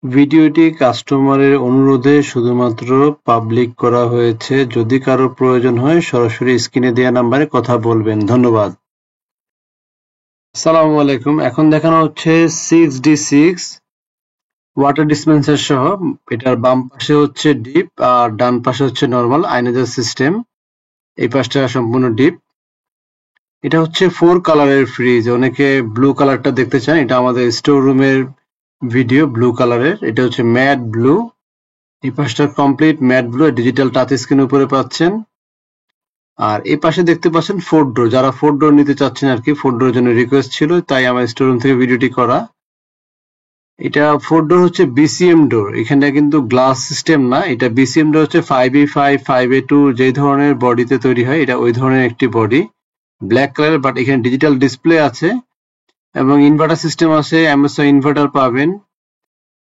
ভিডিওটি কাস্টমারের অনুরোধে শুধুমাত্র পাবলিক করা হয়েছে। যদি কারো প্রয়োজন হয় সরাসরি স্ক্রিনে দেওয়া নাম্বারে কথা বলবেন। ধন্যবাদ। আসসালামু আলাইকুম। এখন দেখানো হচ্ছে 6D6 ওয়াটার ডিসপেন্সার সহ। এটার বাম পাশে হচ্ছে ডিপ আর ডান পাশে হচ্ছে নরমাল আয়নাইজার সিস্টেম। এই পাশটা সম্পূর্ণ ডিপ। এটা হচ্ছে 4 কালারের ফ্রিজ। অনেকে ব্লু কালারটা দেখতে চান, এটা আমাদের স্টোর রুমের ভিডিও ব্লু কালারের। এটা হচ্ছে ম্যাট ব্লু। এই পাশটা complete matte blue, digital touch screen উপরে পাচ্ছেন। আর এই পাশে দেখতে পাচ্ছেন 4 ডোর। যারা 4 ডোর নিতে চাচ্ছেন আর কি, 4 ডোরের জন্য রিকোয়েস্ট ছিল, তাই আমার স্টোর রুম থেকে ভিডিওটি করা। এটা 4 ডোর হচ্ছে বিসিএম ডোর। এখানে কিন্তু গ্লাস সিস্টেম না, এটা বিসিএম ডোর হচ্ছে 5A5 5A2 যেই ধরনের বডিতে তৈরি হয়, এটা ওই ধরনের একটি বডি, ব্ল্যাক কালারের। বাট এখানে ডিজিটাল ডিসপ্লে আছে এবং ইনভার্টার সিস্টেম আছে, এমএসআই ইনভার্টার পাবেন,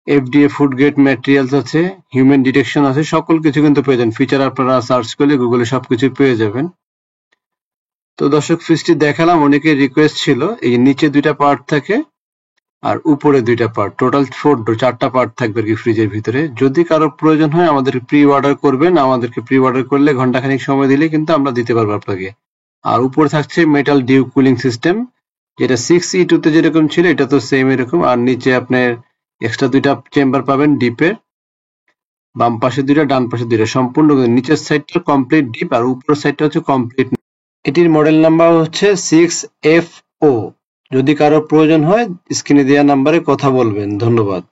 এফডিএ ফুড গ্রেড ম্যাটেরিয়ালস আছে, হিউম্যান ডিটেকশন আছে, সকল কিছু কিন্তু পেয়ে যাবেন। ফিচার আপনারা সার্চ করলে গুগলে সবকিছু পেয়ে যাবেন। তো দর্শক, ফ্রিজটি দেখালাম, অনেকের রিকোয়েস্ট ছিল। এই নিচে 2টা পার্ট থাকে আর উপরে 2টা পার্ট, টোটাল 4টা পার্ট থাকবে আর কি ফ্রিজের ভিতরে। যদি কারো প্রয়োজন হয় আমাদেরকে প্রি অর্ডার করবেন। আমাদেরকে প্রি অর্ডার করলে ঘন্টাখানিক সময় দিলে কিন্তু আমরা দিতে পারবো আপনাকে। আর উপরে থাকছে মেটাল ডিউ কুলিং সিস্টেম, যেটা 6E2 তে যেরকম ছিল এটা তো সেম এরকম। আর নিচে আপনার এক্সট্রা 2টা চেম্বার পাবেন ডিপের, বাম পাশে 2টা ডান পাশে 2টা, সম্পূর্ণ নিচের সাইডটা কমপ্লিট ডিপ আর উপরের সাইডটা হচ্ছে কমপ্লিট। এটির মডেল নাম্বার হচ্ছে 6FO। যদি কারো প্রয়োজন হয় স্ক্রিনে দেওয়া নাম্বারে কথা বলবেন। ধন্যবাদ।